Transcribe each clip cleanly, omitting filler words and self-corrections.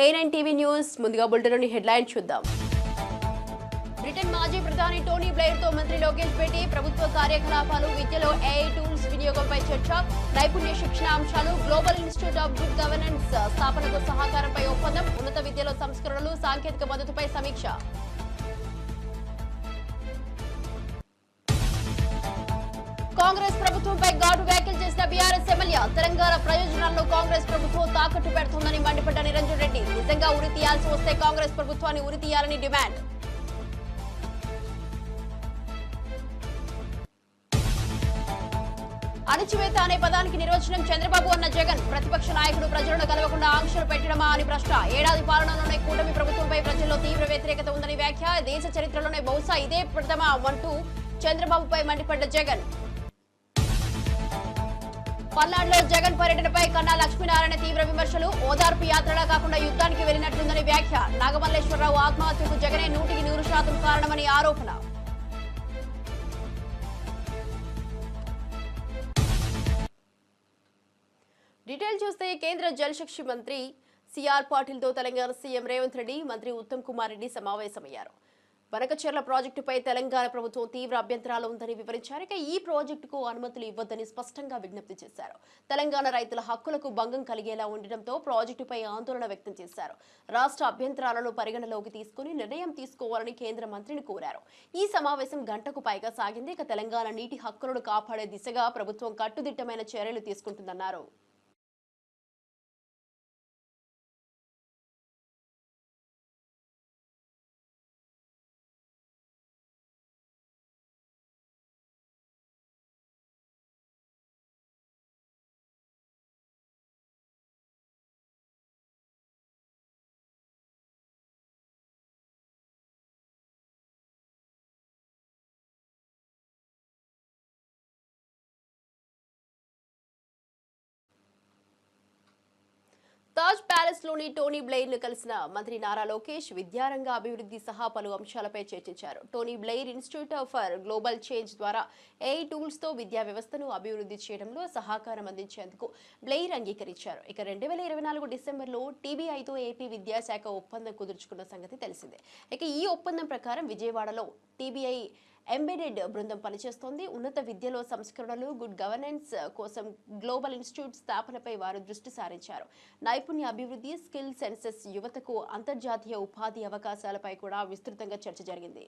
A9 TV news ముందుగా బులెటిన్లోని headline చూద్దాం. Britain మాజీ ప్రధాని టోనీ బ్లెయిర్తో మంత్రి లోకేష్ భేటీ, ప్రభుత్వ కార్యకలాపాలు, విద్యలో AI టూల్స్ వినియోగంపై చర్చ, నైపుణ్య శిక్షణ అంశాలు, global institute of good governance స్థాపనకు సహకారంపై ఒప్పందం, ఉన్నత విద్యలో సంస్కరణలు, సాంకేతిక మద్దతుపై సమీక్ష. కాంగ్రెస్ ప్రభుత్వంపై ఘాటు వ్యాఖ్యలు చేసిన బీఆర్ఎస్ ఎమ్మెల్యే, తెలంగాణ ప్రయోజనాలను కాంగ్రెస్ ప్రభుత్వం తాకట్టు పెడుతోందని మండిపడ్డ నిరంజన్ రెడ్డి, నిజంగా ఉరి తీయాల్సి వస్తే కాంగ్రెస్ ప్రభుత్వాన్ని ఉరి తీయాలని డిమాండ్. అణచివేత అనే పదానికి నిర్వచనం చంద్రబాబు అన్న జగన్, ప్రతిపక్ష నాయకుడు ప్రజలను కలవకుండా ఆంక్షలు పెట్టడమా అని ప్రశ్న. ఏడాది పాలనలోనే కూటమి ప్రభుత్వంపై ప్రజల్లో తీవ్ర వ్యతిరేకత ఉందని వ్యాఖ్య, దేశ చరిత్రలోనే బహుశా ఇదే ప్రథమ అంటూ చంద్రబాబుపై మండిపడ్డ జగన్. పల్నాడులో జగన్ పర్యటనపై కన్నా లక్ష్మీనారాయణ తీవ్ర విమర్శలు, ఓదార్పు యాత్రలా కాకుండా యుద్ధానికి వెళ్లినట్లుందని వ్యాఖ్య. నాగమల్లేశ్వరరావు ఆత్మహత్యకు జగనే 100% కారణమని ఆరోపణ. డీటెయిల్ చూస్తే కేంద్ర జలశక్తి మంత్రి సిఆర్ పాటిల్తో తెలంగాణ సీఎం రేవంత్ రెడ్డి, మంత్రి ఉత్తమ్ కుమార్ రెడ్డి సమావేశమయ్యారు. బనకచెర్ల ప్రాజెక్టుపై తెలంగాణ ప్రభుత్వం తీవ్ర అభ్యంతరాలు ఉందని వివరించారు. ఇక ఈ ప్రాజెక్టుకు అనుమతులు ఇవ్వొద్దని స్పష్టంగా విజ్ఞప్తి చేశారు. తెలంగాణ రైతుల హక్కులకు భంగం కలిగేలా ఉండడంతో ప్రాజెక్టుపై ఆందోళన వ్యక్తం చేశారు. రాష్ట్ర అభ్యంతరాలను పరిగణలోకి తీసుకుని నిర్ణయం తీసుకోవాలని కేంద్ర మంత్రిని కోరారు. ఈ సమావేశం గంటకు పైగా సాగింది. ఇక తెలంగాణ నీటి హక్కులను కాపాడే దిశగా ప్రభుత్వం కట్టుదిట్టమైన చర్యలు తీసుకుంటుందన్నారు. తాజ్ ప్యాలెస్ లోని టోనీ బ్లెయిర్ ను కలిసిన మంత్రి నారా లోకేష్ విద్యారంగ అభివృద్ధి సహా పలు అంశాలపై చర్చించారు. Tony Blair institute for global change ద్వారా AI టూల్స్ తో విద్యా వ్యవస్థను అభివృద్ధి చేయడంలో సహకారం అందించేందుకు బ్లెయిర్ అంగీకరించారు. ఇక 2024 డిసెంబర్లో TBIతో ఏపీ విద్యాశాఖ ఒప్పందం కుదుర్చుకున్న సంగతి తెలిసిందే. ఇక ఈ ఒప్పందం ప్రకారం విజయవాడలో TBI ఎంబెడెడ్ బృందం పనిచేస్తోంది. ఉన్నత విద్యలో సంస్కరణలు, గుడ్ గవర్నెన్స్ కోసం గ్లోబల్ ఇన్స్టిట్యూట్ స్థాపనపై వారు దృష్టి సారించారు. నైపుణ్య అభివృద్ధి, స్కిల్ సెన్సెస్, యువతకు అంతర్జాతీయ ఉపాధి అవకాశాలపై కూడా విస్తృతంగా చర్చ జరిగింది.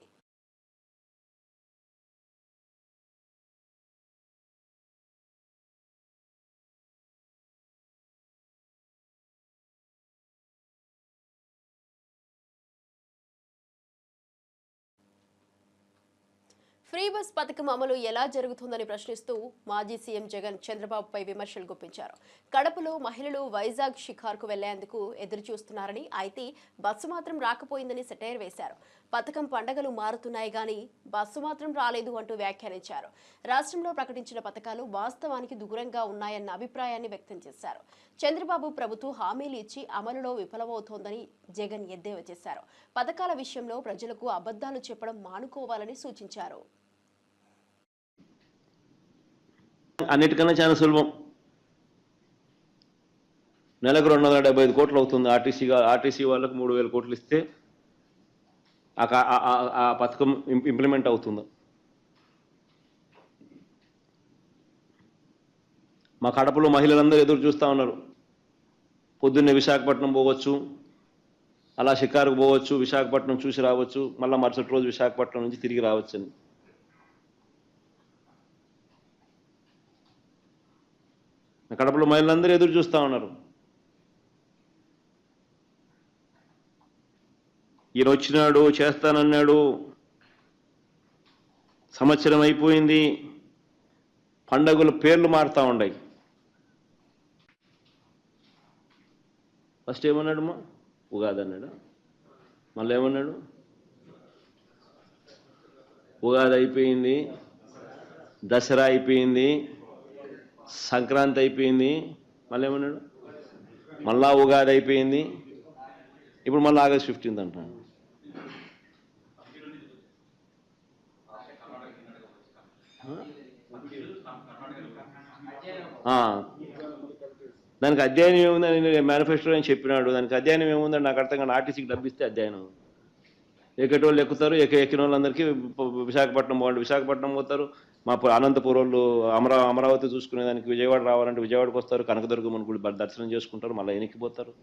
ఫ్రీ బస్ పథకం అమలు ఎలా జరుగుతుందని ప్రశ్నిస్తూ మాజీ సీఎం జగన్ చంద్రబాబుపై విమర్శలు గుప్పించారు. కడపలో మహిళలు వైజాగ్ షికార్కు వెళ్లేందుకు ఎదురు చూస్తున్నారని, అయితే బస్సు మాత్రం రాకపోయిందని సెటైర్ వేశారు. పథకం పండగలు మారుతున్నాయి గానీ బస్సు మాత్రం రాలేదు అంటూ వ్యాఖ్యానించారు. రాష్ట్రంలో ప్రకటించిన పథకాలు వాస్తవానికి దూరంగా ఉన్నాయన్న అభిప్రాయాన్ని వ్యక్తం చేశారు. చంద్రబాబు ప్రభుత్వం హామీలు ఇచ్చి అమలులో విఫలమవుతోందని జగన్ ఎద్దేవా చేశారు. పథకాల విషయంలో ప్రజలకు అబద్ధాలు చెప్పడం మానుకోవాలని సూచించారు. అన్నిటికన్నా చాలా సులభం. నెలకు 275 కోట్లు అవుతుంది. ఆర్టీసీ వాళ్ళకు 3000 కోట్లు ఇస్తే ఆ పథకం ఇంప్లిమెంట్ అవుతుంది. మా కడపలో మహిళలందరూ ఎదురు చూస్తూ ఉన్నారు. పొద్దున్నే విశాఖపట్నం పోవచ్చు, అలా షికారుకు పోవచ్చు, విశాఖపట్నం చూసి రావచ్చు, మళ్ళీ మరుసటి రోజు విశాఖపట్నం నుంచి తిరిగి రావచ్చని. కడపలో మహిళలందరూ ఎదురు చూస్తూ ఉన్నారు. ఈయన వచ్చినాడు, చేస్తానన్నాడు, సంవత్సరం అయిపోయింది, పండగల పేర్లు మారుతూ ఉన్నాయి. ఫస్ట్ ఏమన్నాడు? ఉగాది అన్నాడు. మళ్ళీ ఏమన్నాడు? ఉగాది అయిపోయింది, దసరా అయిపోయింది, సంక్రాంతి అయిపోయింది, మళ్ళీ ఏమన్నాడు? మళ్ళా ఉగాది అయిపోయింది, ఇప్పుడు మళ్ళీ ఆగస్ట్ 15 అంటున్నాడు. దానికి అధ్యయనం ఏముందని మేనిఫెస్టో అని చెప్పినాడు. దానికి అధ్యయనం ఏముందని నాకు అర్థం కాదు. ఆర్టీసీకి డబ్బిస్తే అధ్యయనం. ఎక్కేటోళ్ళు ఎక్కుతారు, ఎక్కిన వాళ్ళందరికీ విశాఖపట్నం పోండి, విశాఖపట్నం పోతారు. మా అనంతపురం వాళ్ళు అమరావతి చూసుకునేదానికి విజయవాడ రావాలంటే విజయవాడకు వస్తారు, కనకదుర్గమ్మని గుడి దర్శనం చేసుకుంటారు, మళ్ళీ ఎనికిపోతారు.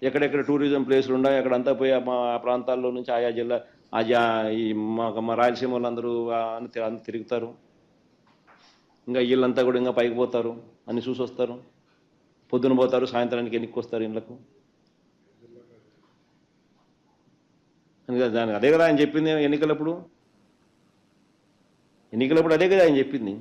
ఎక్కడెక్కడ టూరిజం ప్లేసులు ఉన్నాయి అక్కడంతా పోయి మా ప్రాంతాల్లో నుంచి ఆయా జిల్లా ఈ మా రాయలసీమ వాళ్ళందరూ తిరుగుతారు. ఇంకా వీళ్ళంతా కూడా ఇంకా పైకి పోతారు, అన్ని చూసి వస్తారు. పొద్దున పోతారు, సాయంత్రానికి ఎన్నికకి వస్తారు ఇళ్ళకు. దానికి అదే కదా ఆయన చెప్పింది ఎన్నికలప్పుడు అదే కదా ఆయన చెప్పింది.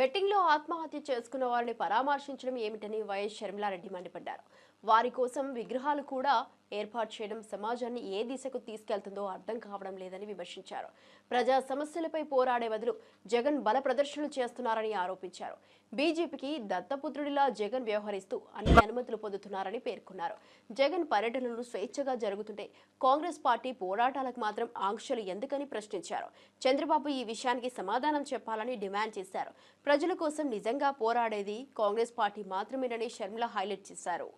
బెట్టింగ్ లో ఆత్మహత్య చేసుకున్న వారిని పరామర్శించడం ఏమిటని వైఎస్ షర్మిలారెడ్డి మండిపడ్డారు. వారి కోసం విగ్రహాలు కూడా ఏర్పాటు చేయడం సమాజాన్ని ఏ దిశకు తీసుకెళ్తుందో అర్థం కావడం లేదని విమర్శించారు. ప్రజా సమస్యలపై పోరాడే బదులు జగన్ బల ప్రదర్శనలు చేస్తున్నారని ఆరోపించారు. బీజేపీకి దత్తపుత్రుడిలా జగన్ వ్యవహరిస్తూ అన్ని అనుమతులు పొందుతున్నారని పేర్కొన్నారు. జగన్ పర్యటనలు స్వేచ్ఛగా జరుగుతుంటే కాంగ్రెస్ పార్టీ పోరాటాలకు మాత్రం ఆంక్షలు ఎందుకని ప్రశ్నించారు. చంద్రబాబు ఈ విషయానికి సమాధానం చెప్పాలని డిమాండ్ చేశారు. ప్రజల కోసం నిజంగా పోరాడేది కాంగ్రెస్ పార్టీ మాత్రమేనని షర్మిల హైలైట్ చేశారు.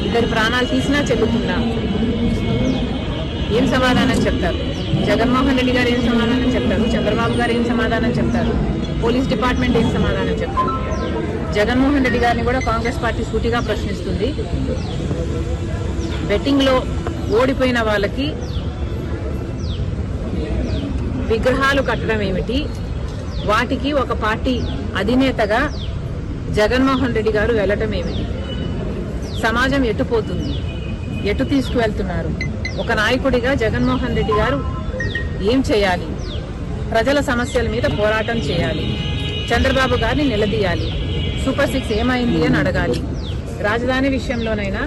ఇద్దరు ప్రాణాలు తీసినా చెల్లుతుందా? ఏం సమాధానం చెప్తారు? జగన్మోహన్ రెడ్డి గారు ఏం సమాధానం చెప్తారు? చంద్రబాబు గారు ఏం సమాధానం చెప్తారు? పోలీస్ డిపార్ట్మెంట్ ఏం సమాధానం చెప్తారు? జగన్మోహన్ రెడ్డి గారిని కూడా కాంగ్రెస్ పార్టీ సూటిగా ప్రశ్నిస్తుంది. బెట్టింగ్లో ఓడిపోయిన వాళ్ళకి విగ్రహాలు కట్టడం ఏమిటి? వాటికి ఒక పార్టీ అధినేతగా జగన్మోహన్ రెడ్డి గారు వెళ్ళటం ఏమిటి? సమాజం ఎటుపోతుంది? ఎటు తీసుకువెళ్తున్నారు? ఒక నాయకుడిగా జగన్మోహన్ రెడ్డి గారు ఏం చేయాలి? ప్రజల సమస్యల మీద పోరాటం చేయాలి. చంద్రబాబు గారిని నిలదీయాలి. సూపర్ 6 ఏమైంది అని అడగాలి. రాజధాని విషయంలోనైనా,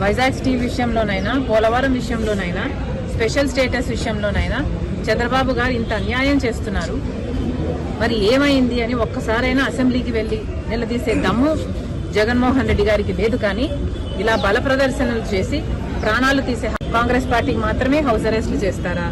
వైజాగ్ స్టీల్ విషయంలోనైనా, పోలవరం విషయంలోనైనా, స్పెషల్ స్టేటస్ విషయంలోనైనా చంద్రబాబు గారు ఇంత అన్యాయం చేస్తున్నారు. మరి ఏమైంది అని ఒక్కసారైనా అసెంబ్లీకి వెళ్లి నిలదీసే దమ్ము జగన్మోహన్ రెడ్డి గారికి లేదు. కానీ ఇలా బల ప్రదర్శనలు చేసి ప్రాణాలు తీసే కాంగ్రెస్ పార్టీకి మాత్రమే హౌస్ అరెస్టులు చేస్తారా?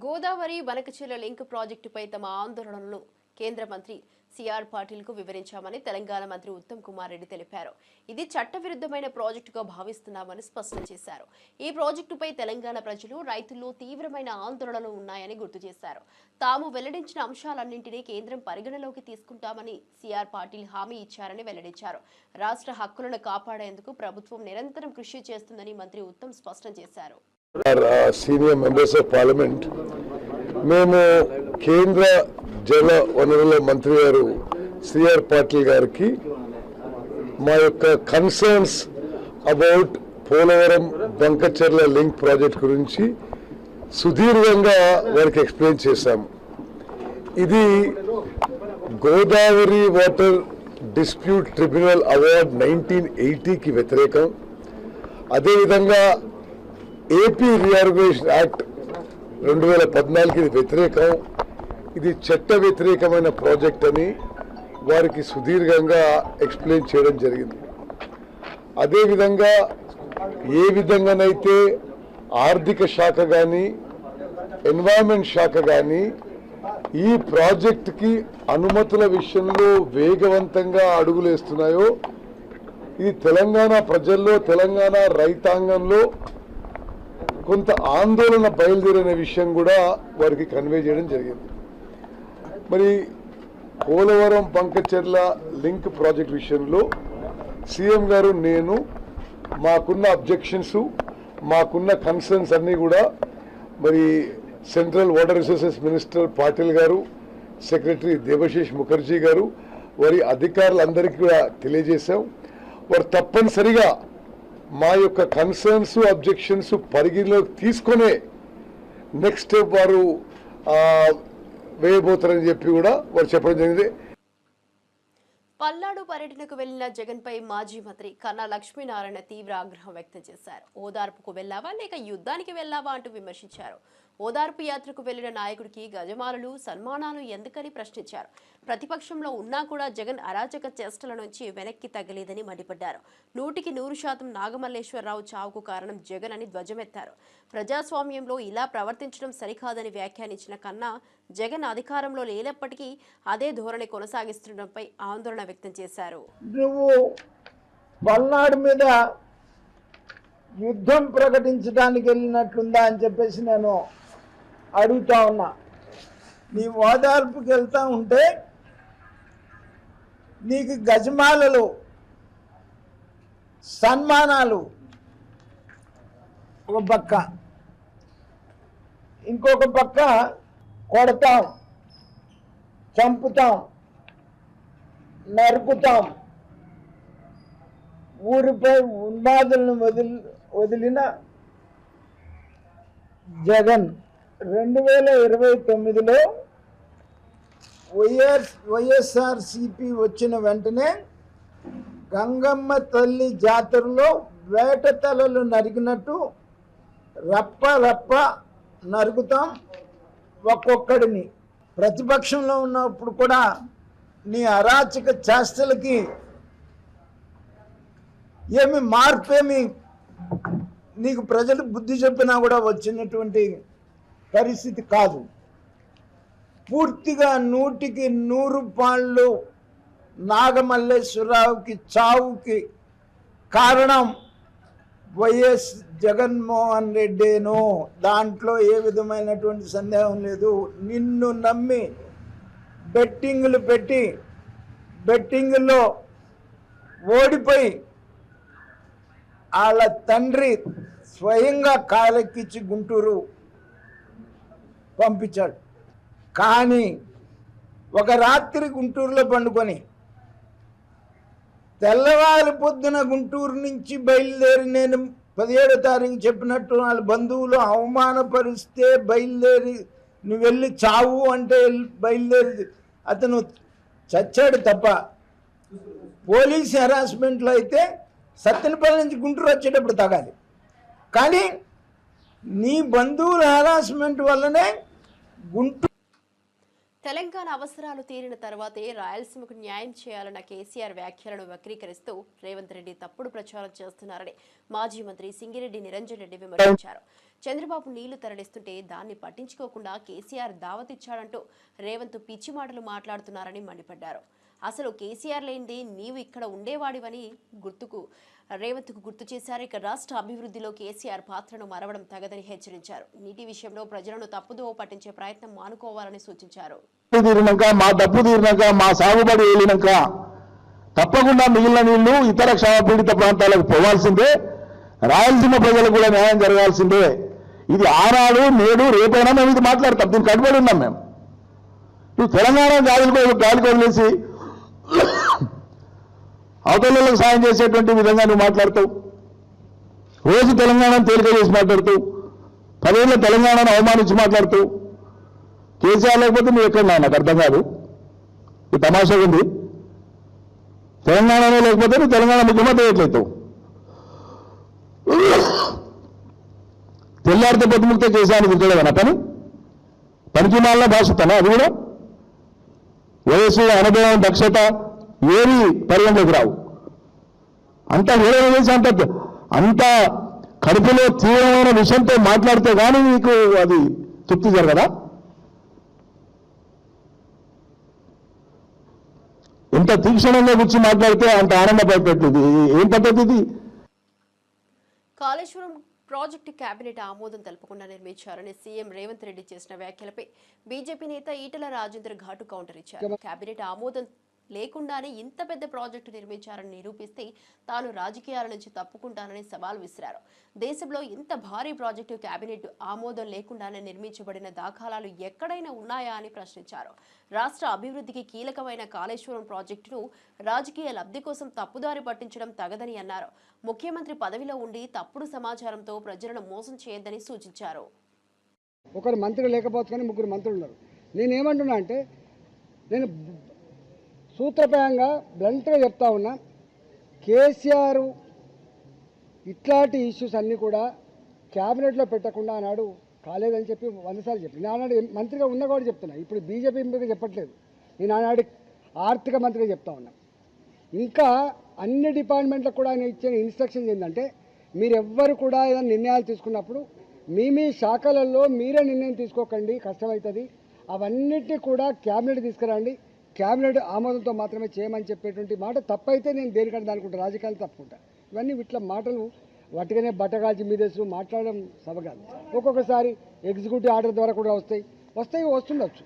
గోదావరి బనకచెర్ల లింక్ ప్రాజెక్టుపై తమ ఆందోళనలను కేంద్ర మంత్రి సిఆర్ పాటిల్కు వివరించామని తెలంగాణ మంత్రి ఉత్తమ్ కుమార్ రెడ్డి తెలిపారు. ఇది చట్టవిరుద్ధమైన ప్రాజెక్టుగా భావిస్తున్నామని స్పష్టం చేశారు. ఈ ప్రాజెక్టుపై తెలంగాణ ప్రజలు, రైతుల్లో తీవ్రమైన ఆందోళనలు ఉన్నాయని గుర్తు చేశారు. తాము వెల్లడించిన అంశాలన్నింటినీ కేంద్రం పరిగణలోకి తీసుకుంటామని సిఆర్ పాటిల్ హామీ ఇచ్చారని వెల్లడించారు. రాష్ట్ర హక్కులను కాపాడేందుకు ప్రభుత్వం నిరంతరం కృషి చేస్తుందని మంత్రి ఉత్తమ్ స్పష్టం చేశారు. సీనియర్ మెంబర్స్ ఆఫ్ పార్లమెంట్, మేము కేంద్ర జల వనరుల మంత్రి గారు సిఆర్ పాటిల్ గారికి మా యొక్క concerns about Polavaram Banakacherla link project గురించి సుదీర్ఘంగా వారికి ఎక్స్ప్లెయిన్ చేశాము. ఇది Godavari water dispute tribunal award 1980కి వ్యతిరేకం. అదేవిధంగా ఏపీ రీఆర్గనైజేషన్ యాక్ట్ 2014కి వ్యతిరేకం. ఇది చట్ట వ్యతిరేకమైన ప్రాజెక్ట్ అని వారికి సుదీర్ఘంగా ఎక్స్ప్లెయిన్ చేయడం జరిగింది. అదేవిధంగా ఏ విధంగానైతే ఆర్థిక శాఖ కానీ ఎన్వైరన్మెంట్ శాఖ కానీ ఈ ప్రాజెక్టుకి అనుమతుల విషయంలో వేగవంతంగా అడుగులేస్తున్నాయో, ఇది తెలంగాణ ప్రజల్లో, తెలంగాణ రైతాంగంలో కొంత ఆందోళన బయలుదేరిన విషయం కూడా వారికి కన్వే చేయడం జరిగింది. మరి పోలవరం బంకచెర్ల లింక్ ప్రాజెక్ట్ విషయంలో సీఎం గారు, నేను మాకున్న అబ్జెక్షన్స్, మాకున్న కన్సర్న్స్ అన్నీ కూడా మరి central water resources minister Patil గారు, సెక్రటరీ దేబశిష్ ముఖర్జీ గారు, వారి అధికారులందరికీ కూడా తెలియజేశాం. వారు తప్పనిసరిగా మా యొక్క కన్సర్న్స్, అబ్జెక్షన్స్ పరిగణలోకి తీసుకునే నెక్స్ట్ స్టెప్ వారు వేయబోతారని చెప్పి కూడా వారు చెప్పడం జరిగింది. పల్నాడు పర్యటనకు వెళ్లిన జగన్ పై మాజీ మంత్రి కన్నా లక్ష్మీనారాయణ తీవ్ర ఆగ్రహం వ్యక్తం చేశారు. ఓదార్పుకు వెళ్లావా లేక యుద్ధానికి వెళ్లావా అంటూ విమర్శించారు. ఓదార్పు యాత్రకు వెళ్లిన నాయకుడికి గజమాలలు సన్మానాలు ఎందుకని ప్రశ్నించారు. ప్రతిపక్షంలో ఉన్నా కూడా జగన్ అరాచక చేష్టల నుంచి వెనక్కి తగ్గలేదని మండిపడ్డారు. 100% నాగమల్లేశ్వరరావు చావుకు కారణం జగన్ అని ధ్వజమెత్తారు. ప్రజాస్వామ్యంలో ఇలా ప్రవర్తించడం సరికాదని వ్యాఖ్యానించిన కన్నా జగన్ అధికారంలో లేనప్పటికీ అదే ధోరణి కొనసాగిస్తుండటంపై ఆందోళన వ్యక్తం చేశారు. నువ్వు పల్నాడు మీద యుద్ధం ప్రకటించడానికి వెళ్ళినట్లుందా అని చెప్పేసి నేను అడుగుతా ఉన్నా. నీ ఓదార్పుకి వెళ్తా ఉంటే నీకు గజమాలలు సన్మానాలు ఒక పక్క, ఇంకొక పక్క కొడతాం, చంపుతాం, నరుకుతాం, ఊరిపై ఉన్మాదులను వదిలిన జగన్ 2029లో వైఎస్ఆర్సిపి వచ్చిన వెంటనే గంగమ్మ తల్లి జాతరలో వేట తలలు నరికినట్టు రప్ప రప్ప నరుకుతాం ఒక్కొక్కడిని. ప్రతిపక్షంలో ఉన్నప్పుడు కూడా నీ అరాచక చేష్టలకి ఏమి మార్పేమి నీకు ప్రజలు బుద్ధి చెప్పినా కూడా వచ్చినటువంటి పరిస్థితి కాదు. పూర్తిగా 100% నాగమల్లేశ్వరరావుకి చావుకి కారణం వైఎస్ జగన్మోహన్ రెడ్డేనో, దాంట్లో ఏ విధమైనటువంటి సందేహం లేదు. నిన్ను నమ్మి బెట్టింగులు పెట్టి బెట్టింగుల్లో ఓడిపోయి వాళ్ళ తండ్రి స్వయంగా కాలెక్కించి గుంటూరు పంపించాడు. కానీ ఒక రాత్రి గుంటూరులో పండుకొని తెల్లవారి పొద్దున గుంటూరు నుంచి బయలుదేరి, నేను 17వ తారీఖు చెప్పినట్టు వాళ్ళ బంధువులు అవమానపరిస్తే బయలుదేరి నువ్వు వెళ్ళి చావు అంటే బయలుదేరి అతను చచ్చాడు తప్ప, పోలీస్ హెరాస్మెంట్లో అయితే సత్తెనపల్లి నుంచి గుంటూరు వచ్చేటప్పుడు తగాలి. కానీ నీ బంధువుల హెరాస్మెంట్ వల్లనే గుంటూరు. తెలంగాణ అవసరాలు తీరిన తర్వాతే రాయలసీమకు న్యాయం చేయాలన్న కేసీఆర్ వ్యాఖ్యలను వక్రీకరిస్తూ రేవంత్ రెడ్డి తప్పుడు ప్రచారం చేస్తున్నారని మాజీ మంత్రి సింగిరెడ్డి నిరంజన్ రెడ్డి విమర్శించారు. చంద్రబాబు నీళ్లు తరలిస్తుంటే దాన్ని పట్టించుకోకుండా కేసీఆర్ దావతిచ్చాడంటూ రేవంత్ పిచ్చి మాటలు మాట్లాడుతున్నారని మండిపడ్డారు. అసలు కేసీఆర్ లేనిదే నీవు ఇక్కడ ఉండేవాడివని రేవంత్కు గుర్తు చేశారు. ఇక రాష్ట్ర అభివృద్ధిలో కేసీఆర్ పాత్రను మరవడం తగదని హెచ్చరించారు. నీటి విషయంలో ప్రజలను తప్పుదోవ పట్టించే ప్రయత్నం మానుకోవాలని సూచించారు. మా డబ్బు తీరినాక, మా సాగుబడి వెళ్ళినాక తప్పకుండా మిగిలిన నీళ్లు ఇతర క్షామపీడిత ప్రాంతాలకు పోవాల్సిందే. రాయలసీమ ప్రజలకు కూడా న్యాయం జరగాల్సిందే. ఇది ఆనాడు నేడు రేపైనా మేము ఇది మాట్లాడతాం. దీనికి కట్టుబడి ఉన్నాం మేము. నువ్వు తెలంగాణ గాలికి వదిలేసి అవతలకు సాయం చేసేటువంటి విధంగా నువ్వు మాట్లాడతావు. రోజు తెలంగాణను తేలిక చేసి మాట్లాడుతావు. 10 ఏళ్ళ తెలంగాణను అవమానించి మాట్లాడుతావు. కేసీఆర్ లేకపోతే నువ్వు ఎక్కడ నాకు అర్థం కాదు. ఈ తమాషా ఉంది. తెలంగాణలో లేకపోతే నువ్వు తెలంగాణ ముఖ్యమంత్రి ఎట్లయితావు? తెల్లారితో పొద్దుముక్తే కేసీఆర్ని గుర్తులేదన్న పనికి మాల భాషతనా? అది కూడా వయస్సు, అనుభవం, దక్షత ఏవి పరిగణలోకి రావు. అంత వేరే చేసి అంత కడుపులో తీవ్రమైన విషయంతో మాట్లాడితే కానీ నీకు అది తృప్తి జరగదా? ఎంత తీక్షణంగా కూర్చి మాట్లాడితే అంత ఆనందపడేటట్టు ఏం పద్ధతి ఇది? కాళేశ్వరం ప్రాజెక్టు కేబినెట్ ఆమోదం తెలపకుండా నిర్మించారని సీఎం రేవంత్ రెడ్డి చేసిన వ్యాఖ్యలపై బీజేపీ నేత ఈటల రాజేందర్ ఘాటు కౌంటర్ ఇచ్చారు. కేబినెట్ ఆమోదం లేకుండానే ఇంత పెద్ద ప్రాజెక్టు నిర్మించారని నిరూపిస్తే తాను రాజకీయాల నుంచి తప్పుకుంటానని సవాల్ విసిరారు. దేశంలో ఇంత భారీ ప్రాజెక్టు కేబినెట్ ఆమోదం లేకుండానే నిర్మించబడిన దాఖలాలు ఎక్కడైనా ఉన్నాయా అని ప్రశ్నించారు. రాష్ట్ర అభివృద్ధికి కీలకమైన కాళేశ్వరం ప్రాజెక్టును రాజకీయ లబ్ధి కోసం తప్పుదారి పట్టించడం తగదని అన్నారు. ముఖ్యమంత్రి పదవిలో ఉండి తప్పుడు సమాచారంతో ప్రజలను మోసం చేయొద్దని సూచించారు. ఒకరు మంత్రి లేకపోతే కానీ 3 మంత్రులు ఉన్నారు. నేనేమంటున్నా అంటే, నేను సూత్రప్రాయంగా బ్లంట్గా చెప్తా ఉన్నా, కేసీఆర్ ఇట్లాంటి ఇష్యూస్ అన్నీ కూడా క్యాబినెట్లో పెట్టకుండా ఆనాడు కాలేదని చెప్పి 100 సార్లు చెప్పి నేను ఆనాడు మంత్రిగా ఉన్నా కూడా చెప్తున్నా. ఇప్పుడు బీజేపీ ఎంపీగా చెప్పట్లేదు, నేను ఆనాడు ఆర్థిక మంత్రిగా చెప్తా ఉన్నా. ఇంకా అన్ని డిపార్ట్మెంట్లకు కూడా ఆయన ఇచ్చిన ఇన్స్ట్రక్షన్స్ ఏంటంటే, మీరెవ్వరు కూడా ఏదైనా నిర్ణయాలు తీసుకున్నప్పుడు మీ శాఖలలో మీరే నిర్ణయం తీసుకోకండి, కష్టమవుతుంది. అవన్నిటినీ కూడా క్యాబినెట్ తీసుకురండి, క్యాబినెట్ ఆమోదంతో మాత్రమే చేయమని చెప్పేటువంటి మాట తప్పైతే నేను దేనికంటే అనుకుంటా, రాజకీయాలు తప్పుకుంటా. ఇవన్నీ ఇట్లా మాటలు వాటిగానే బట్టగాల్చి మీదేసు మాట్లాడడం సబకాదు. ఒక్కొక్కసారి ఎగ్జిక్యూటివ్ ఆర్డర్ ద్వారా కూడా వస్తుండొచ్చు.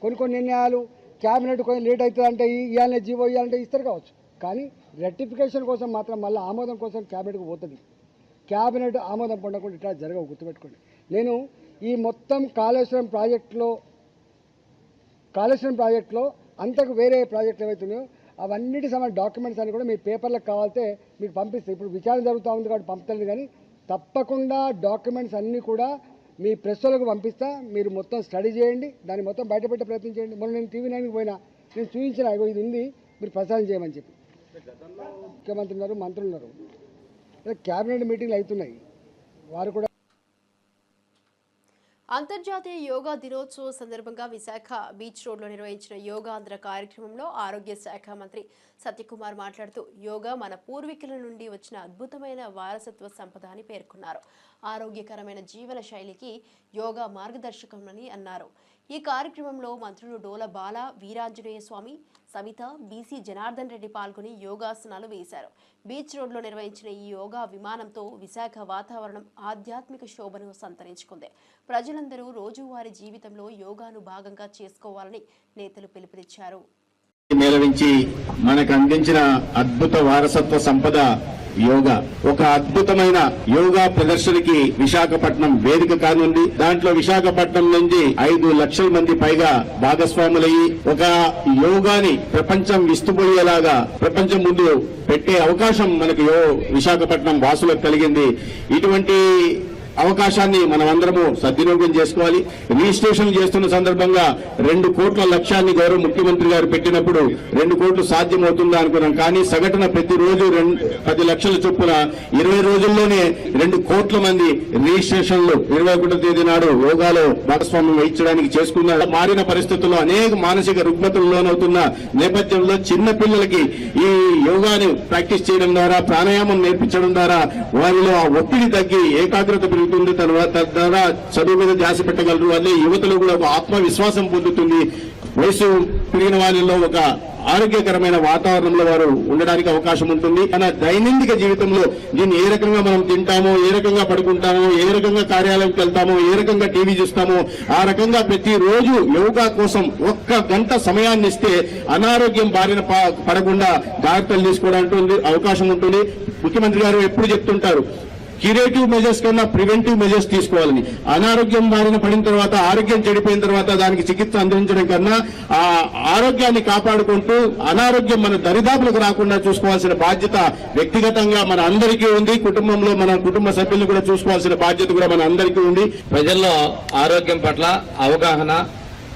కొన్ని నిర్ణయాలు క్యాబినెట్ కొంచెం లేట్ అవుతుంది అంటే ఇవ్వాలనే జీవో ఇవ్వాలంటే ఇస్తారు కావచ్చు, కానీ రెక్టిఫికేషన్ కోసం మాత్రం మళ్ళీ ఆమోదం కోసం క్యాబినెట్కి పోతుంది. క్యాబినెట్ ఆమోదం పొందకుండా ఇట్లా జరగవు, గుర్తుపెట్టుకోండి. నేను ఈ మొత్తం కాళేశ్వరం ప్రాజెక్టులో అంతకు వేరే ప్రాజెక్టులు ఏవైతున్నాయో అవన్నిటి సంబంధించిన డాక్యుమెంట్స్ అన్ని కూడా మీ పేపర్లకు కావాలితే మీకు పంపిస్తాయి. ఇప్పుడు విచారణ జరుగుతూ ఉంది కాబట్టి పంపుతుంది, కానీ తప్పకుండా డాక్యుమెంట్స్ అన్నీ కూడా మీ ప్రెస్లకు పంపిస్తా. మీరు మొత్తం స్టడీ చేయండి, దాన్ని మొత్తం బయటపెట్టే ప్రయత్నం చేయండి. మొన్న నేను TV9కి పోయినా, నేను చూపించిన ఇది ఉంది, మీరు ప్రసారం చేయమని చెప్పి. ముఖ్యమంత్రి ఉన్నారు, మంత్రులు ఉన్నారు, క్యాబినెట్ మీటింగ్లు అవుతున్నాయి, వారు కూడా. అంతర్జాతీయ యోగా దినోత్సవం సందర్భంగా విశాఖ బీచ్ రోడ్లో నిర్వహించిన యోగాంధ్ర కార్యక్రమంలో ఆరోగ్య శాఖ మంత్రి సత్యకుమార్ మాట్లాడుతూ యోగా మన పూర్వీకుల నుండి వచ్చిన అద్భుతమైన వారసత్వ సంపద అని పేర్కొన్నారు. ఆరోగ్యకరమైన జీవన శైలికి యోగా మార్గదర్శకమని అన్నారు. ఈ కార్యక్రమంలో మంత్రులు డోల బాల, వీరాంజనేయ స్వామి, సవిత, బీసీ జనార్దన్ రెడ్డి పాల్గొని యోగాసనాలు వేశారు. బీచ్ రోడ్లో నిర్వహించిన ఈ యోగా విమానంతో విశాఖ వాతావరణం ఆధ్యాత్మిక శోభను సంతరించుకుంది. ప్రజలందరూ రోజువారీ జీవితంలో యోగాను భాగంగా చేసుకోవాలని నేతలు పిలుపునిచ్చారు. మేళవించి మనకు అందించిన అద్భుత వారసత్వ సంపద యోగా. ఒక అద్భుతమైన యోగా ప్రదర్శనకి విశాఖపట్నం వేదిక కానుంది. దాంట్లో విశాఖపట్నం నుంచి 5 లక్షల మంది పైగా భాగస్వాములయ్యి ఒక యోగాని ప్రపంచం విస్తుపోయేలాగా ప్రపంచం ముందు పెట్టే అవకాశం మనకు విశాఖపట్నం వాసులకు కలిగింది. ఇటువంటి అవకాశాన్ని మనం అందరము సద్వినియోగం చేసుకోవాలి. రిజిస్ట్రేషన్ చేస్తున్న సందర్భంగా 2 కోట్ల లక్ష్యాన్ని గౌరవ ముఖ్యమంత్రి గారు పెట్టినప్పుడు 2 కోట్లు సాధ్యమవుతుందా అనుకున్నాం. కానీ సగటున ప్రతిరోజు 10 లక్షల చొప్పున 20 రోజుల్లోనే 2 కోట్ల మంది రిజిస్ట్రేషన్లు 21వ తేదీ నాడు యోగాలో భాగస్వామ్యం వహించడానికి చేసుకున్నారు. మారిన పరిస్థితుల్లో అనేక మానసిక రుగ్మతలు లోనవుతున్న నేపథ్యంలో చిన్న పిల్లలకి ఈ యోగాను ప్రాక్టీస్ చేయడం ద్వారా, ప్రాణాయామం నేర్పించడం ద్వారా వారిలో ఆ ఒత్తిడి తగ్గి ఏకాగ్రత పెరుగుతుంది. తద్వారా చదువు మీద ధ్యాస పెట్టగలరు. అదే యువతలో కూడా ఒక ఆత్మవిశ్వాసం పొందుతుంది. వయసు పెరిగిన వారిలో ఒక ఆరోగ్యకరమైన వాతావరణంలో వారు ఉండడానికి అవకాశం ఉంటుంది. మన దైనందిక జీవితంలో దీన్ని ఏ రకంగా మనం తింటామో, ఏ రకంగా పడుకుంటామో, ఏ రకంగా కార్యాలయంకి వెళ్తామో, ఏ రకంగా టీవీ చూస్తామో, ఆ రకంగా ప్రతిరోజు యోగా కోసం 1 గంట సమయాన్ని ఇస్తే అనారోగ్యం బారిన పడకుండా జాగ్రత్తలు తీసుకోవడానికి అవకాశం ఉంటుంది. ముఖ్యమంత్రి గారు ఎప్పుడు చెప్తుంటారు, క్యూరేటివ్ మెజర్స్ కన్నా ప్రివెంటివ్ మెజర్స్ తీసుకోవాలని. అనారోగ్యం బారిన పడిన తర్వాత, ఆరోగ్యం చెడిపోయిన తర్వాత దానికి చికిత్స అందించడం కన్నా ఆ ఆరోగ్యాన్ని కాపాడుకుంటూ అనారోగ్యం మన దరిదాపులకు రాకుండా చూసుకోవాల్సిన బాధ్యత వ్యక్తిగతంగా మన అందరికీ ఉంది. కుటుంబంలో మన కుటుంబ సభ్యులను కూడా చూసుకోవాల్సిన బాధ్యత కూడా మన అందరికీ ఉంది. ప్రజల్లో ఆరోగ్యం పట్ల అవగాహన,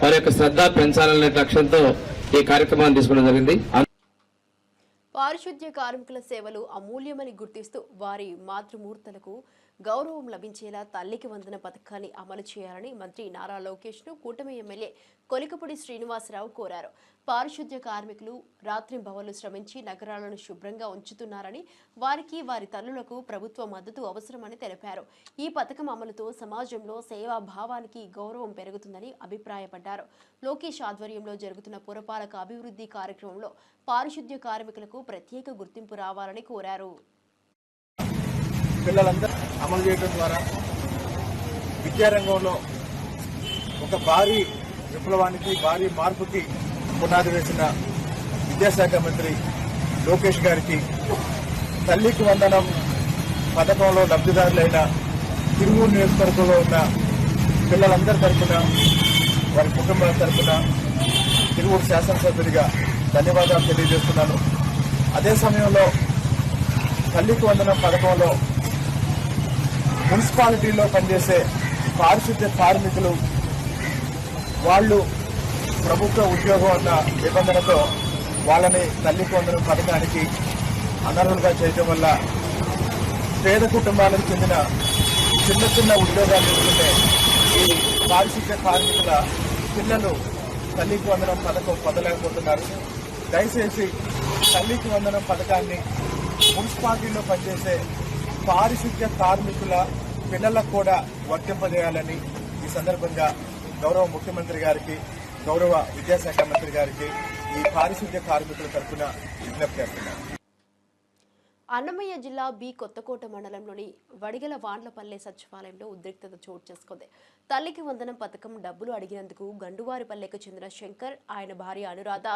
వారి యొక్క శ్రద్ధ పెంచాలనే లక్ష్యంతో ఈ కార్యక్రమాన్ని తీసుకోవడం జరిగింది. పారిశుద్ధ్య కార్మికుల సేవలు అమూల్యమని గుర్తిస్తూ వారి మాతృమూర్తులకు గౌరవం లభించేలా తల్లికి వందన పథకాన్ని అమలు చేయాలని మంత్రి నారా లోకేష్ ను కూటమి ఎమ్మెల్యే కొలికపూడి శ్రీనివాసరావు కోరారు. పారిశుద్ధ్య కార్మికులు రాత్రింబవళ్లు శ్రమించి నగరాలను శుభ్రంగా ఉంచుతున్నారని, వారికి వారి తల్లులకు ప్రభుత్వ మద్దతు అవసరమని తెలిపారు. ఈ పథకం అమలుతో సమాజంలో సేవా భావానికి గౌరవం పెరుగుతుందని అభిప్రాయపడ్డారు. లోకేష్ ఆధ్వర్యంలో జరుగుతున్న పురపాలక అభివృద్ధి కార్యక్రమంలో పారిశుద్ధ్య కార్మికులకు ప్రత్యేక గుర్తింపు రావాలని కోరారు. పిల్లలందరూ అమలు చేయడం ద్వారా విద్యారంగంలో ఒక భారీ విప్లవానికి, భారీ మార్పుకి పునాది వేసిన విద్యాశాఖ మంత్రి లోకేష్ గారికి తల్లికి వందనం పథకంలో లబ్ధిదారులైన తిరువూరు నియోజకవర్గంలో ఉన్న పిల్లలందరి తరఫున, వారి కుటుంబాల తరఫున తిరువూరు శాసనసభ్యుడిగా ధన్యవాదాలు తెలియజేస్తున్నాను. అదే సమయంలో తల్లికి వందనం పథకంలో మున్సిపాలిటీలో పనిచేసే పారిశుద్ధ్య కార్మికులు వాళ్ళు ప్రభుత్వ ఉద్యోగం అన్న నిబంధనతో వాళ్ళని తల్లికి వందనం పథకానికి అనర్హులుగా చేయడం వల్ల పేద కుటుంబాలకు చెందిన చిన్న చిన్న ఉద్యోగాలు చేసుకునే ఈ పారిశుద్ధ్య కార్మికుల పిల్లలు తల్లికి వందనం పథకం పొందలేకపోతున్నారు. దయచేసి తల్లికి వందనం పథకాన్ని మున్సిపాలిటీలో పనిచేసే పారిశుద్ధ్య కార్మికుల పిల్లలకు కూడా వర్తింపజేయాలని ఈ సందర్భంగా గౌరవ ముఖ్యమంత్రి గారికి, గౌరవ విద్యాశాఖ మంత్రి గారికి ఈ పారిశుద్ధ్య కార్మికుల తరఫున విజ్ఞప్తి చేస్తున్నారు. అన్నమయ్య జిల్లా బి కొత్తకోట మండలంలోని వడిగల వాండ్లపల్లె సచివాలయంలో ఉద్రిక్తత చోటు చేసుకుంది. తల్లికి వందనం పథకం డబ్బులు అడిగినందుకు గండువారిపల్లెకు చెందిన శంకర్, ఆయన భార్య అనురాధ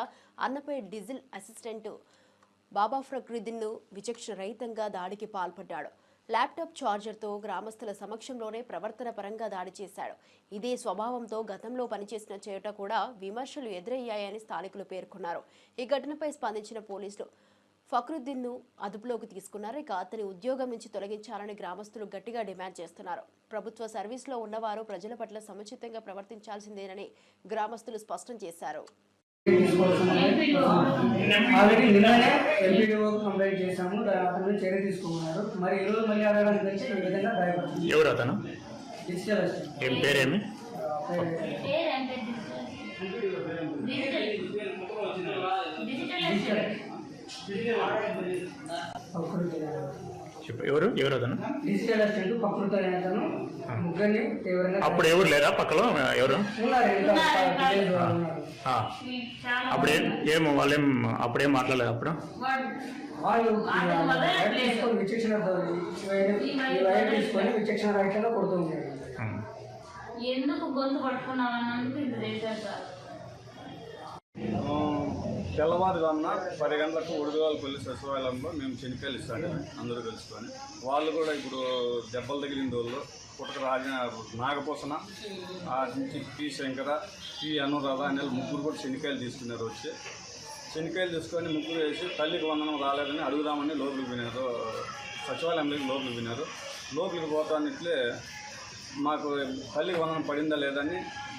అన్నపై డీజిల్ అసిస్టెంట్ బాబా ఫక్రుద్దీన్ను విచక్షణ రహితంగా దాడికి పాల్పడ్డాడు. ల్యాప్టాప్ ఛార్జర్తో గ్రామస్తుల సమక్షంలోనే ప్రవర్తన పరంగా దాడి చేశాడు. ఇదే స్వభావంతో గతంలో పనిచేసిన చేట కూడా విమర్శలు ఎదురయ్యాయని స్థానికులు పేర్కొన్నారు. ఈ ఘటనపై స్పందించిన పోలీసులు ఫక్రుద్దీన్ను అదుపులోకి తీసుకున్నారు. ఇక అతని ఉద్యోగం నుంచి తొలగించాలని గ్రామస్తులు గట్టిగా డిమాండ్ చేస్తున్నారు. ప్రభుత్వ సర్వీస్లో ఉన్నవారు ప్రజల పట్ల సముచితంగా ప్రవర్తించాల్సిందేనని గ్రామస్తులు స్పష్టం చేశారు. ఆల్రెడీ నిన్ననే ఎంపీడీఓ కంప్లైంట్ చేశాము, అతను చర్య తీసుకున్నారు. మరి ఈరోజు మళ్ళీ అడగడానికి వచ్చి ఈ విధంగా భయపడుతుంది. ఎవరు అతను? Digital assistant. ఏం పేరేమి? ఎవరు ఎవరు అతను? డిజిటల్ అసిస్టెంట్ ప్రకృతి అనే అతను ముగ్గురిని తీవ్రంగా. అప్పుడు ఎవరు లేరా పక్కలో? ఎవరు అప్పుడు ఏమో వాళ్ళేం అప్పుడేం మాట్లాడలేదు. అప్పుడు వాళ్ళు తీసుకొని విచక్షణ తీసుకొని విచక్షణ రైట్లో కొడుతూ ఉంటారు. ఎందుకు గొంతు పట్టుకున్నామన్నందుకు ఇది చేశారు సార్. తెల్లవారుజామున 10 గంటలకు ఉడుదవాలపల్లి సచివాలయంలో మేము చెనికాయలు ఇస్తాము అందరూ కలుసుకొని. వాళ్ళు కూడా ఇప్పుడు దెబ్బలు తగిలిన రోజుల్లో పుట్టక నాగపోసన నుంచి పి శంకర, పి అనురాధ అనే ముగ్గురు కూడా చెనికాయలు తీసుకున్నారు. వచ్చి చెనికాయలు తీసుకొని ముగ్గురు వేసి తల్లికి వందనం రాలేదని అడుగుదామని లోపలికి వినారు. సచివాలయంలోకి లోపలికి వినారు. లోపలికి పోతానిట్లే మాకు తల్లికి వందనం పడిందా లేదని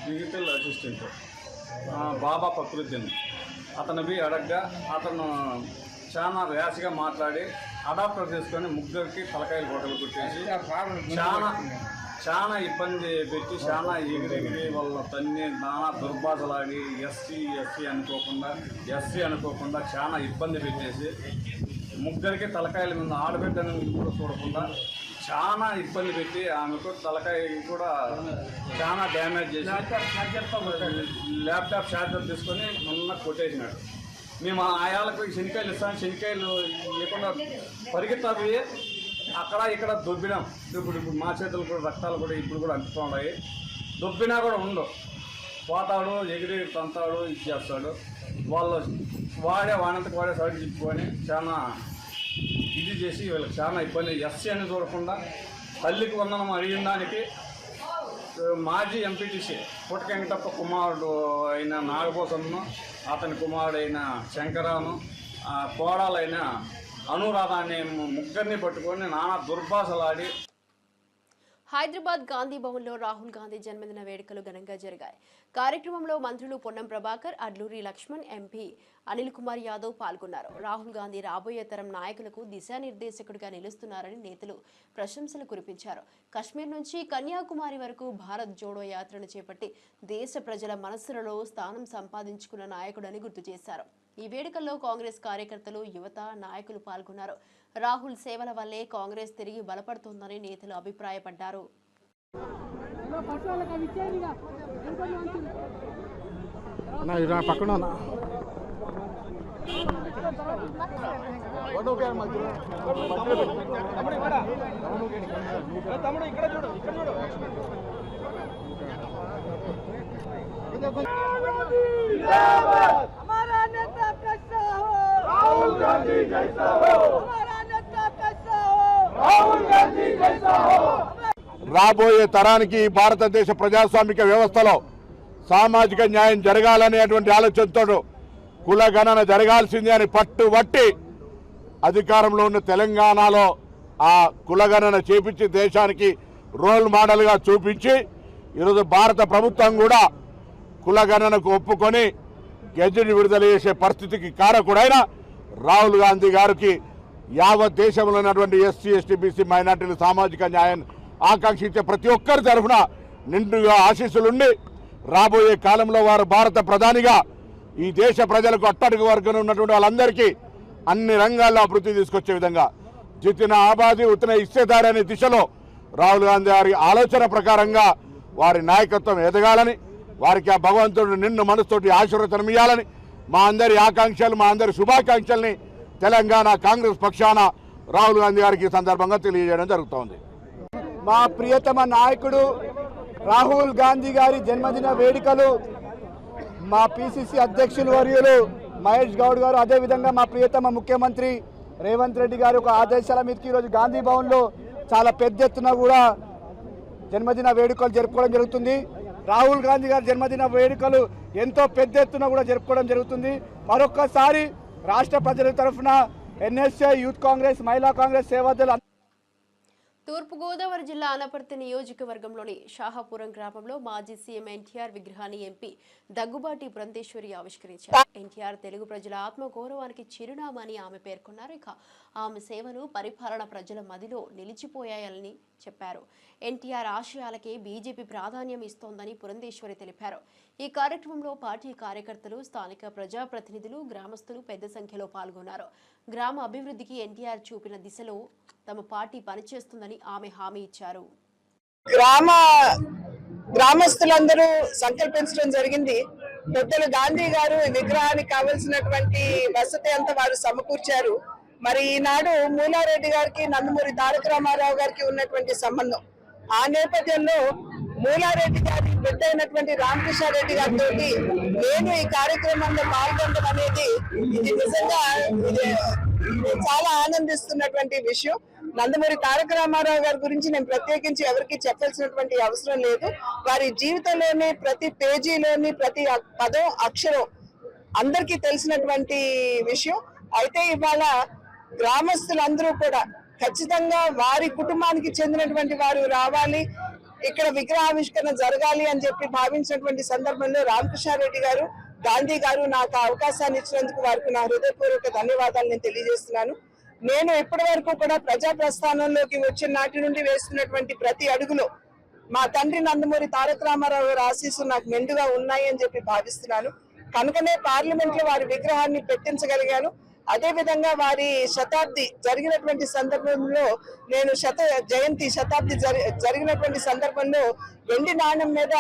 డిజిటల్ అసిస్టెంట్ బాబా ఫక్రుద్దీన్ అతను పోయి అడగ్గా అతను చాలా ర్యాష్గా మాట్లాడి అడాప్టర్ తీసుకొని ముగ్గురికి తలకాయలు గొడవలు కొట్టేసి చాలా ఇబ్బంది పెట్టి చాలా ఎగిరెగిరి వాళ్ళ తన్ని నానా దుర్భాషలాడి ఎస్సీ అనుకోకుండా చాలా ఇబ్బంది పెట్టేసి ముగ్గురికి తలకాయల మీద ఆడబిడ్డను కూడా చూడకుండా చాలా ఇబ్బంది పెట్టి ఆమెకు తలకాయ కూడా చాలా డ్యామేజ్ చేసి ల్యాప్టాప్ ఛార్జర్ తీసుకొని మొన్న కొట్టేసినాడు. మేము ఆయాలకు శనికాయలు ఇస్తాం, శనికాయలు లేకుండా పరిగెత్తాపోయి అక్కడ ఇక్కడ దొబ్బినాం. ఇప్పుడు మా చేతులు కూడా రక్తాలు కూడా ఇప్పుడు కూడా అంటుతూ ఉన్నాయి. దొబ్బినా కూడా ఉండవు, పోతాడు ఎగిరి తంతాడు ఇది చేస్తాడు. వాళ్ళు వాడంతకు వాడే సైడ్ చిప్పుకొని చాలా ఇది చేసి వీళ్ళకి చాలా ఇబ్బంది. ఎస్సీ అని చూడకుండా తల్లికి వందనం అడిగిన దానికి మాజీ ఎంపీటీసీ పుట్టకెంకటప్ప కుమారుడు అయిన నాగభూషణను, అతని కుమారుడైన శంకరాను, కోడాలైన అనురాధ అనే ముగ్గురిని పట్టుకొని నానా దుర్భాషలాడి. హైదరాబాద్ గాంధీ భవన్లో రాహుల్ గాంధీ జన్మదిన వేడుకలు ఘనంగా జరిగాయి. కార్యక్రమంలో మంత్రులు పొన్నం ప్రభాకర్, అడ్లూరి లక్ష్మణ్, ఎంపీ అనిల్ కుమార్ యాదవ్ పాల్గొన్నారు. రాహుల్ గాంధీ రాబోయే తరం నాయకులకు దిశానిర్దేశకుడిగా నిలుస్తున్నారని నేతలు ప్రశంసలు కురిపించారు. కశ్మీర్ నుంచి కన్యాకుమారి వరకు భారత్ జోడో యాత్రను చేపట్టి దేశ ప్రజల మనస్సులలో స్థానం సంపాదించుకున్న నాయకుడని గుర్తు చేశారు. ఈ వేడుకల్లో కాంగ్రెస్ కార్యకర్తలు, యువత, నాయకులు పాల్గొన్నారు. రాహుల్ సేవల వల్లే కాంగ్రెస్ తిరిగి బలపడుతోందని నేతలు అభిప్రాయపడ్డారు. రాబోయే తరానికి భారతదేశ ప్రజాస్వామిక వ్యవస్థలో సామాజిక న్యాయం జరగాలనేటువంటి ఆలోచనతో కులగణన జరగాల్సిందే అని పట్టుబట్టి అధికారంలో ఉన్న తెలంగాణలో ఆ కులగణన చేపించి దేశానికి రోల్ మోడల్గా చూపించి ఈరోజు భారత ప్రభుత్వం కూడా కులగణనకు ఒప్పుకొని గెజెట్ విడుదల చేసే పరిస్థితికి కారకుడైన రాహుల్ గాంధీ గారికి యావత్ దేశంలో ఉన్నటువంటి ఎస్సీ, ఎస్టీ, బీసీ, మైనార్టీల సామాజిక న్యాయం ఆకాంక్షించే ప్రతి ఒక్కరి తరఫున నిండుగా ఆశీస్సులుండి రాబోయే కాలంలో వారు భారత ప్రధానిగా ఈ దేశ ప్రజలకు అట్టడుగు వర్గం ఉన్నటువంటి వాళ్ళందరికీ అన్ని రంగాల్లో అభివృద్ధి తీసుకొచ్చే విధంగా జితిన ఆబాది ఉతన ఇచ్చేదారి అనే దిశలో రాహుల్ గాంధీ గారి ఆలోచన ప్రకారంగా వారి నాయకత్వం ఎదగాలని, వారికి ఆ భగవంతుడు నిన్ను మనసుతోటి ఆశీర్వచనం ఇవ్వాలని మా అందరి ఆకాంక్షలు, మా అందరి శుభాకాంక్షల్ని తెలంగాణ కాంగ్రెస్ పక్షాన రాహుల్ గాంధీ గారికి సందర్భంగా తెలియజేయడం జరుగుతోంది. మా ప్రియతమ నాయకుడు రాహుల్ గాంధీ గారి జన్మదిన వేడుకలు మా పిసిసి అధ్యక్షులు వర్యులు మహేష్ గౌడ్ గారు, అదేవిధంగా మా ప్రియతమ ముఖ్యమంత్రి రేవంత్ రెడ్డి గారు ఒక ఆదేశాల మీదకి ఈరోజు గాంధీ భవన్లో చాలా పెద్ద ఎత్తున కూడా జన్మదిన వేడుకలు జరుపుకోవడం జరుగుతుంది. రాహుల్ గాంధీ గారి జన్మదిన వేడుకలు ఎంతో పెద్ద ఎత్తున కూడా జరుపుకోవడం జరుగుతుంది. మరొక్కసారి రాష్ట్ర ప్రజల తరఫున ఎన్ఎస్ఏ, యూత్ కాంగ్రెస్, మహిళా కాంగ్రెస్, సేవాదళ తూర్పుగోదావరి జిల్లా అనపర్తి నియోజకవర్గంలోని షాహాపురం గ్రామంలో మాజీ సీఎం ఎన్టీఆర్ విగ్రహాన్ని ఎంపీ దగ్గుబాటి బృందేశ్వరి ఆవిష్కరించారు. ఎన్టీఆర్ తెలుగు ప్రజల ఆత్మగౌరవానికి చిరునామా అని ఆమె పేర్కొన్నారు. ఇక ఆమె సేవలు పరిపాలన ప్రజల మదిలో నిలిచిపోయాయని చెప్పారు. ఎన్టీఆర్ ఆశయాలకే బీజేపీ ప్రాధాన్యం ఇస్తోందని పురంధేశ్వరి తెలిపారు. ఈ కార్యక్రమంలో పార్టీ కార్యకర్తలు, స్థానిక ప్రజాప్రతినిధులు, గ్రామస్తులు పెద్ద సంఖ్యలో పాల్గొన్నారు. గ్రామ అభివృద్ధికి ఎన్టీఆర్ చూపిన దిశలో తమ పార్టీ పనిచేస్తుందని ఆమె హామీ ఇచ్చారు. గ్రామస్తులందరూ సంకల్పించడం జరిగింది. పెద్దలు గాంధీ గారు విగ్రహానికి కావలసినటువంటి వసతి అంతా వారు సమకూర్చారు. మరి ఈనాడు మూలారెడ్డి గారికి, నందమూరి తారక రామారావు గారికి ఉన్నటువంటి సంబంధం, ఆ నేపథ్యంలో మూలారెడ్డి గారి బిడ్డ అయినటువంటి రామకృష్ణారెడ్డి గారితో నేను ఈ కార్యక్రమంలో పాల్గొనడం అనేది ఇది నిజంగా చాలా ఆనందిస్తున్నటువంటి విషయం. నందమూరి తారక రామారావు గారి గురించి నేను ప్రత్యేకించి ఎవరికి చెప్పాల్సినటువంటి అవసరం లేదు. వారి జీవితంలోని ప్రతి పేజీలోని ప్రతి పదం, అక్షరం అందరికీ తెలిసినటువంటి విషయం. అయితే ఇవాళ గ్రామస్తులందరూ కూడా ఖచ్చితంగా వారి కుటుంబానికి చెందినటువంటి వారు రావాలి, ఇక్కడ విగ్రహావిష్కరణ జరగాలి అని చెప్పి భావించినటువంటి సందర్భంలో రామకృష్ణారెడ్డి గారు, గాంధీ గారు నాకు అవకాశాన్ని ఇచ్చినందుకు వారికి నా హృదయపూర్వక ధన్యవాదాలు నేను తెలియజేస్తున్నాను. నేను ఇప్పటి వరకు కూడా ప్రజా ప్రస్థానంలోకి వచ్చిన నాటి నుండి వేస్తున్నటువంటి ప్రతి అడుగులో మా తండ్రి నందమూరి తారక రామారావు గారి ఆశీస్సులు నాకు మెండుగా ఉన్నాయి అని చెప్పి భావిస్తున్నాను. కనుకనే పార్లమెంట్ లో వారి విగ్రహాన్ని పెట్టించగలిగాను. అదే విధంగా వారి శతాబ్ది జరిగినటువంటి సందర్భంలో నేను శతాబ్ది జరిగినటువంటి సందర్భంలో వెండి నాణ్యం మీద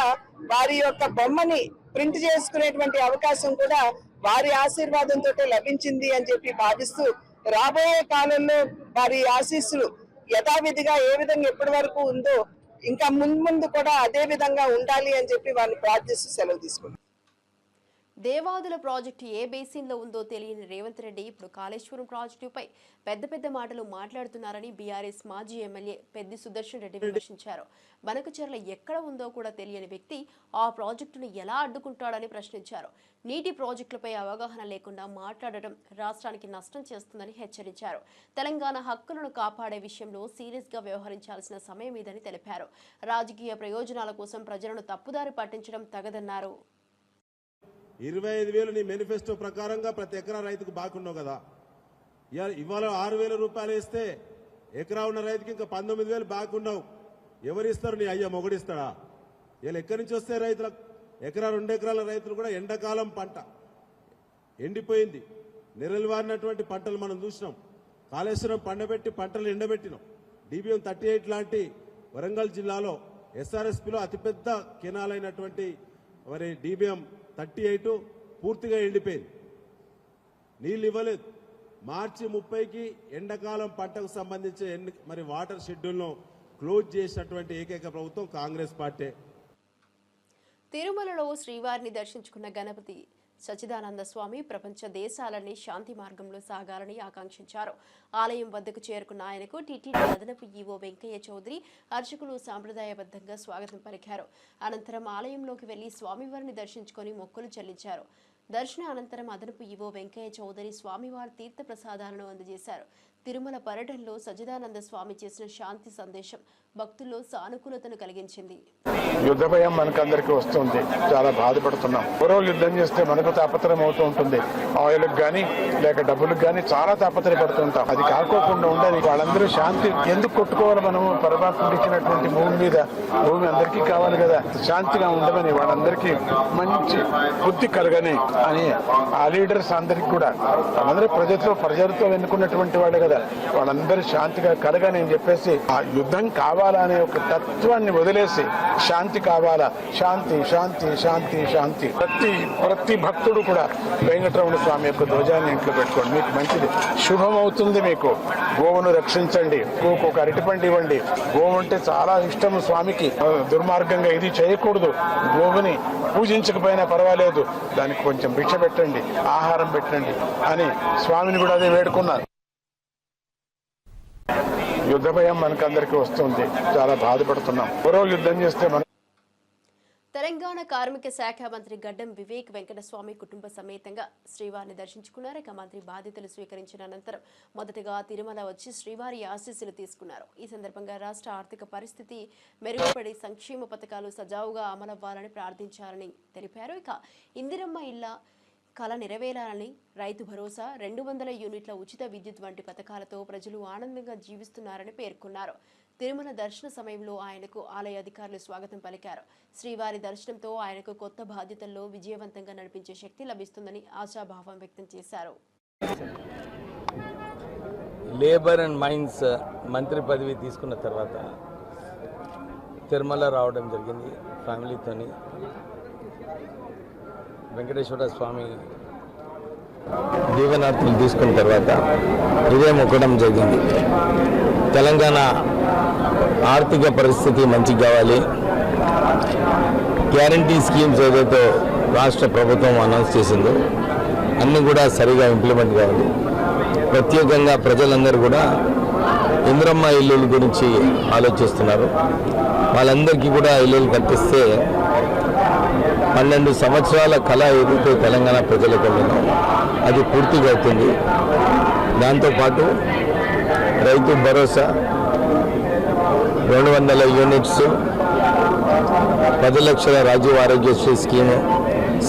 వారి యొక్క బొమ్మని ప్రింట్ చేసుకునేటువంటి అవకాశం కూడా వారి ఆశీర్వాదంతో లభించింది అని చెప్పి భావిస్తూ రాబోయే కాలంలో వారి ఆశీస్సులు యథావిధిగా ఏ విధంగా ఎప్పటి వరకు ఉందో ఇంకా ముందు కూడా అదే విధంగా ఉండాలి అని చెప్పి వారిని ప్రార్థిస్తూ సెలవు తీసుకుంటాం. దేవాదుల ప్రాజెక్టు ఏ బేసిన్లో ఉందో తెలియని రేవంత్ రెడ్డి ఇప్పుడు కాళేశ్వరం ప్రాజెక్టుపై పెద్ద మాటలు మాట్లాడుతున్నారని బీఆర్ఎస్ మాజీ ఎమ్మెల్యే పెద్ది సుదర్శన్ రెడ్డి విమర్శించారు. బనకచెర్ల ఎక్కడ ఉందో కూడా తెలియని వ్యక్తి ఆ ప్రాజెక్టును ఎలా అడ్డుకుంటాడని ప్రశ్నించారు. నీటి ప్రాజెక్టులపై అవగాహన లేకుండా మాట్లాడడం రాష్ట్రానికి నష్టం చేస్తుందని హెచ్చరించారు. తెలంగాణ హక్కులను కాపాడే విషయంలో సీరియస్గా వ్యవహరించాల్సిన సమయం ఇదని తెలిపారు. రాజకీయ ప్రయోజనాల కోసం ప్రజలను తప్పుదారి పట్టించడం తగదన్నారు. 25,000 నీ మేనిఫెస్టో ప్రకారంగా ప్రతి ఎకరా రైతుకు బాగున్నావు కదా. ఇవాళ 6,000 రూపాయలు ఇస్తే ఎకరా ఉన్న రైతుకి ఇంకా 19,000 బాగున్నావు. ఎవరిస్తారు? నీ అయ్యా మొగడిస్తాడా? ఇలా ఎక్కడి నుంచి వస్తే రైతులకు? ఎకరా 2 ఎకరాల రైతులు కూడా ఎండాకాలం పంట ఎండిపోయింది. నిరల్వారినటువంటి పంటలు మనం చూసినాం. కాళేశ్వరం పండబెట్టి పంటలు ఎండబెట్టినాం. DBM 38 లాంటి వరంగల్ జిల్లాలో SRSPలో అతిపెద్ద కెనాలైనటువంటి మరి DBM 38 పూర్తిగా ఎండిపోయింది, నీళ్ళు ఇవ్వలేదు. మార్చి 30కి ఎండాకాలం పంటకు సంబంధించి మరి వాటర్ షెడ్యూల్ను క్లోజ్ చేసినటువంటి ఏకైక ప్రభుత్వం కాంగ్రెస్ పార్టీ. తిరుమలలో శ్రీవారిని దర్శించుకున్న గణపతి సచ్చిదానంద స్వామి ప్రపంచ దేశాలన్నీ శాంతి మార్గంలో సాగాలని ఆకాంక్షించారు. ఆలయం వద్దకు చేరుకున్న ఆయనకు టీటీడీ అదనపు ఈవో వెంకయ్య చౌదరి అర్చకులు సాంప్రదాయబద్ధంగా స్వాగతం పలికారు. అనంతరం ఆలయంలోకి వెళ్లి స్వామివారిని దర్శించుకుని మొక్కులు చెల్లించారు. దర్శన అనంతరం అదనపు ఈవో వెంకయ్య చౌదరి స్వామివారి తీర్థ ప్రసాదాలను అందజేశారు. తిరుమల పర్యటనలో సచ్చిదానంద స్వామి చేసిన శాంతి సందేశం భక్తుల్లో సానుకూలతను కలిగించింది. యుద్ధ భయం మనకందరికీ వస్తుంది, చాలా బాధపడుతున్నాం. ఎవరో యుద్ధం చేస్తే మనకు తాపత్రయం అవుతూ ఉంటుంది. ఆయిల్కి కానీ లేక డబ్బులకు కానీ చాలా తాపత్రయపడుతుంటాం. అది కాకోకుండా ఉండాలి. వాళ్ళందరూ శాంతి ఎందుకు కొట్టుకోవాలి? మనము పరమాత్మ ఇచ్చినటువంటి భూమి మీద భూమి అందరికీ కావాలి కదా, శాంతిగా ఉండమని వాళ్ళందరికీ మంచి బుద్ధి కలగని అని ఆ లీడర్స్ అందరికి కూడా వాళ్ళందరూ ప్రజలతో ఎన్నుకున్నటువంటి వాళ్ళు కదా, వాళ్ళందరూ శాంతిగా కలగని అని చెప్పేసి ఆ యుద్ధం కావాలా అనే ఒక తత్వాన్ని వదిలేసి శాంతి కావాలా, శాంతి శాంతి శాంతి శాంతి. ప్రతి భక్తుడు కూడా వెంకటరమణ స్వామి యొక్క ధ్వజాన్ని ఇంట్లో పెట్టుకోండి, మీకు మంచిది, శుభమవుతుంది. మీకు గోవును రక్షించండి, గోకు ఒక అరటిపండు ఇవ్వండి. గోవు అంటే చాలా ఇష్టము స్వామికి. దుర్మార్గంగా ఇది చేయకూడదు. గోవుని పూజించకపోయినా పర్వాలేదు, దానికి కొంచెం భిక్ష పెట్టండి, ఆహారం పెట్టండి అని స్వామిని కూడా అదే వేడుకున్నారు. యుద్ధ భయం మనకందరికీ వస్తుంది, చాలా బాధపడుతున్నాం. ఎవరో యుద్ధం చేస్తే మన తెలంగాణ కార్మిక శాఖ మంత్రి గడ్డం వివేక్ వెంకటస్వామి కుటుంబ సమేతంగా శ్రీవారిని దర్శించుకున్నారు. ఇక మంత్రి బాధ్యతలు స్వీకరించిన అనంతరం మొదటగా తిరుమల వచ్చి శ్రీవారి ఆశీస్సులు తీసుకున్నారు. ఈ సందర్భంగా రాష్ట్ర ఆర్థిక పరిస్థితి మెరుగుపడి సంక్షేమ పథకాలు సజావుగా అమలవ్వాలని ప్రార్థించారని తెలిపారు. ఇక ఇందిరమ్మ ఇళ్ల కళ నెరవేరాలని, రైతు భరోసా, 200 యూనిట్ల ఉచిత విద్యుత్ వంటి పథకాలతో ప్రజలు ఆనందంగా జీవిస్తున్నారని పేర్కొన్నారు. తిరుమల దర్శన సమయంలో ఆయనకు ఆలయ అధికారులు స్వాగతం పలికారు. శ్రీవారి దర్శనంతో ఆయనకు కొత్త బాధ్యతల్లో విజయవంతంగా నడిపించే శక్తి లభిస్తుందని ఆశాభావం వ్యక్తం చేశారు. లేబర్ అండ్ మైన్స్ మంత్రి పదవి తీసుకున్న తర్వాత తిరుమల రావడం జరిగింది ఫ్యామిలీతోని. వెంకటేశ్వర స్వామి దీవెనార్థులు తీసుకున్న తర్వాత ఇదే మొక్కడం జరిగింది. తెలంగాణ ఆర్థిక పరిస్థితి మంచిగా కావాలి, గ్యారంటీ స్కీమ్స్ ఏదైతే రాష్ట్ర ప్రభుత్వం అనౌన్స్ చేసిందో అన్నీ కూడా సరిగా ఇంప్లిమెంట్ కావాలి. ప్రత్యేకంగా ప్రజలందరూ కూడా ఇందిరమ్మ ఇల్లుల గురించి ఆలోచిస్తున్నారు. వాళ్ళందరికీ కూడా ఇల్లులు కట్టిస్తే 12 సంవత్సరాల కళ ఏదైతే తెలంగాణ ప్రజలకు ఉందో అది పూర్తిగా అవుతుంది. దాంతోపాటు రైతు భరోసా, 200 యూనిట్స్, 10 లక్షల రాజీవ్ ఆరోగ్యశ్రీ స్కీము,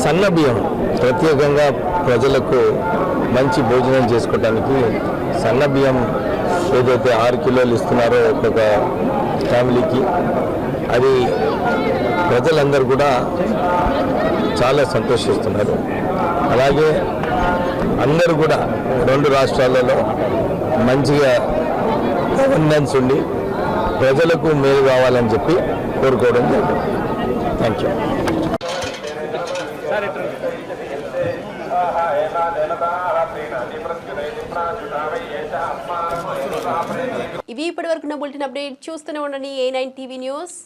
సన్న బియ్యం ప్రత్యేకంగా ప్రజలకు మంచి భోజనం చేసుకోవడానికి సన్న బియ్యం ఏదైతే 6 కిలోలు ఇస్తున్నారో ఒక్కొక్క ఫ్యామిలీకి, అది ప్రజలందరూ కూడా చాలా సంతోషిస్తున్నారు. అలాగే అందరూ కూడా 2 రాష్ట్రాలలో మంచిగా గవర్నెన్స్ ఉండి ప్రజలకు మేలు కావాలని చెప్పి కోరుకోవడం జరిగింది. Thank you. ఇవి ఇప్పటివరకు బులెటిన్ అప్డేట్ చూస్తూనే ఉండండి A9 TV న్యూస్.